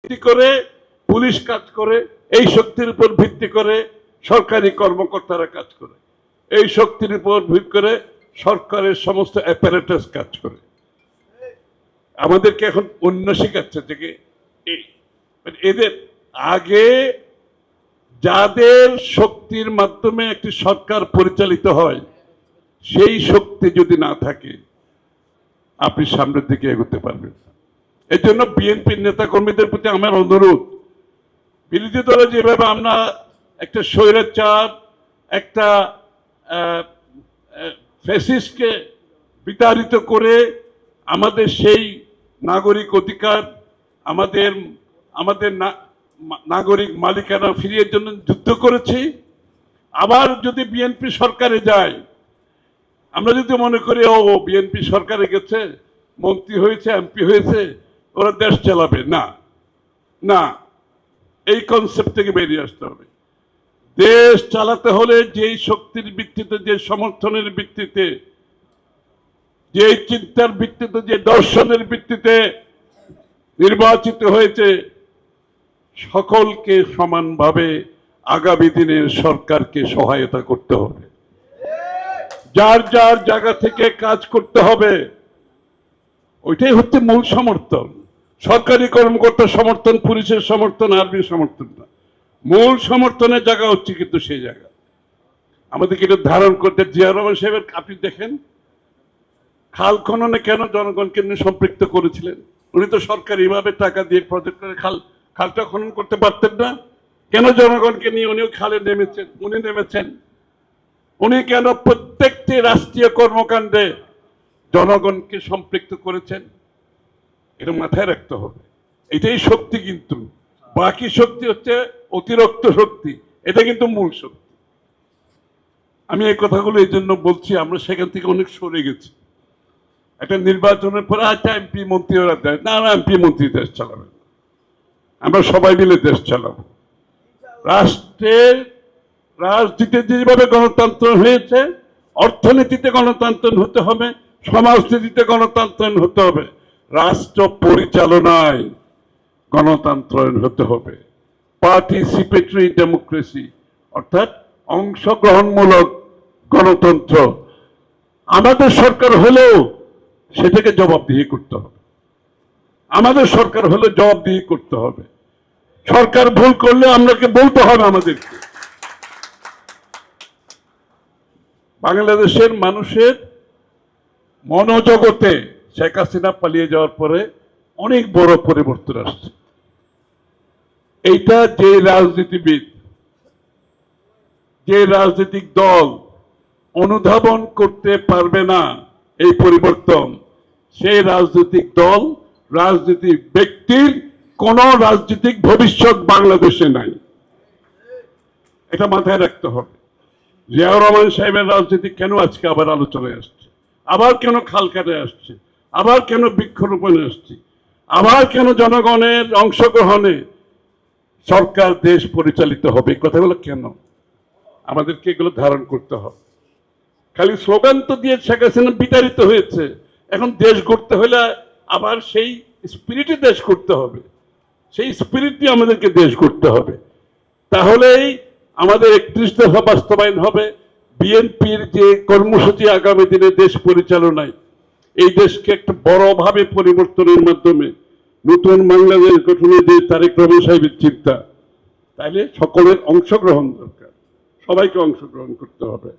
ভিত্তি করে পুলিশ কাজ করে, এই শক্তির উপর ভিত্তি করে সরকারি কর্মকর্তারা কাজ করে, এই শক্তির উপর ভিত্তি করে সরকারের সমস্ত অ্যাপারেটাস কাজ করে। আমাদেরকে এখন অন্য শিখাচ্ছে যে এদের আগে যাদের শক্তির মাধ্যমে একটি সরকার পরিচালিত হয়, সেই শক্তি যদি না থাকে আপনি সামনের দিকে এগোতে পারবেন। এই জন্য বিএনপির নেতা কর্মীদের প্রতি আমার অনুরোধ, বিরোধী দলে যেভাবে আমরা একটা স্বৈরাচার, একটা ফ্যাসিস্টকে বিতাড়িত করে আমাদের সেই নাগরিক অধিকার, আমাদের আমাদের নাগরিক মালিকানা ফিরিয়ে জন্য যুদ্ধ করেছি, আবার যদি বিএনপি সরকারে যায়, আমরা যদি মনে করি ও বিএনপি সরকারে গেছে, মন্ত্রী হয়েছে, এমপি হয়েছে, ওরা দেশ চালাবে, না না, এই কনসেপ্ট থেকে বেরিয়ে আসতে হবে। দেশ চালাতে হলে যেই শক্তির ভিত্তিতে, যে সমর্থনের ভিত্তিতে, যে চিন্তার ভিত্তিতে, যে দর্শনের ভিত্তিতে নির্বাচিত হয়েছে, সকলকে সমানভাবে আগামী দিনের সরকারকে সহায়তা করতে হবে, যার যার জায়গা থেকে কাজ করতে হবে। ওইটাই হচ্ছে মূল সমর্থন। সরকারি কর্মকর্তার সমর্থন, পুলিশের সমর্থন, আর্মির সমর্থন না, মূল সমর্থনের জায়গা হচ্ছে কিন্তু সেই জায়গা আমাদেরকে এটা ধারণ করতে। জিয়া রহমান সাহেবের আপনি দেখেন খাল খননে কেন জনগণকে নিয়ে সম্পৃক্ত করেছিলেন? উনি তো সরকারিভাবে টাকা দিয়ে প্রজেক্ট করে খালটা খনন করতে পারতেন না? কেন জনগণকে নিয়ে উনিও খালে নেমেছেন? উনি কেন প্রত্যেকটি রাষ্ট্রীয় কর্মকাণ্ডে জনগণকে সম্পৃক্ত করেছেন? এটা মাথায় রাখতে হবে। এটাই শক্তি, কিন্তু বাকি শক্তি হচ্ছে অতিরিক্ত শক্তি, এটা কিন্তু মূল শক্তি। আমি এই কথাগুলো এই জন্য বলছি, আমরা সেখান থেকে অনেক সরে গেছি। একটা নির্বাচনের পরে আচ্ছা এমপি মন্ত্রী ওরা দেয় না, এমপি মন্ত্রী দেশ চালাবে, আমরা সবাই মিলে দেশ চালাবো। রাষ্ট্রের রাজনীতিতে যেভাবে গণতন্ত্র হয়েছে, অর্থনীতিতে গণতন্ত্র হতে হবে, সমাজনীতিতে গণতন্ত্র হতে হবে, রাষ্ট্র পরিচালনায় গণতন্ত্রায়ন হতে হবে, পার্টিসিপেটরি ডেমোক্রেসি, অর্থাৎ অংশগ্রহণমূলক গণতন্ত্র। আমাদের সরকার হলেও সেটাকে জবাবদিহি করতে হবে, আমাদের সরকার হলে জবাবদিহি করতে হবে। সরকার ভুল করলে আমরাকে বলতে হবে আমাদেরকে। বাংলাদেশের মানুষের মনোজগতে শেখ হাসিনা পালিয়ে যাওয়ার পরে অনেক বড় পরিবর্তন আসছে। এইটা যে রাজনীতিবিদ, যে রাজনৈতিক দল অনুধাবন করতে পারবে না এই পরিবর্তন, সেই রাজনৈতিক দল, রাজনৈতিক ব্যক্তির কোন রাজনৈতিক ভবিষ্যৎ বাংলাদেশে নাই। এটা মাথায় রাখতে হবে। জিয়াউর রহমান সাহেবের রাজনীতি কেন আজকে আবার আলোচনায় আসছে, আবার কেন খাল কাটে আসছে, আবার কেন বৃক্ষরোপণে আসছে, আবার কেন জনগণের অংশগ্রহণে সরকার দেশ পরিচালিত হবে, এই কথাগুলো কেন? আমাদেরকে এগুলো ধারণ করতে হবে। খালি স্লোগান তো দিয়ে শেখ হাসিনা বিতাড়িত হয়েছে, এখন দেশ গড়তে হলে আবার সেই স্পিরিটে দেশ করতে হবে, সেই স্পিরিট দিয়ে আমাদেরকে দেশ করতে হবে। তাহলেই আমাদের 31 দফা বাস্তবায়ন হবে। বিএনপির যে কর্মসূচি আগামী দিনে দেশ পরিচালনায়, এই দেশকে একটা বড়ভাবে পরিবর্তনের মাধ্যমে নতুন বাংলাদেশ গঠনের যে তারেক রহমান সাহেবের চিন্তা, তাইলে সকলের অংশগ্রহণ দরকার, সবাইকে অংশগ্রহণ করতে হবে।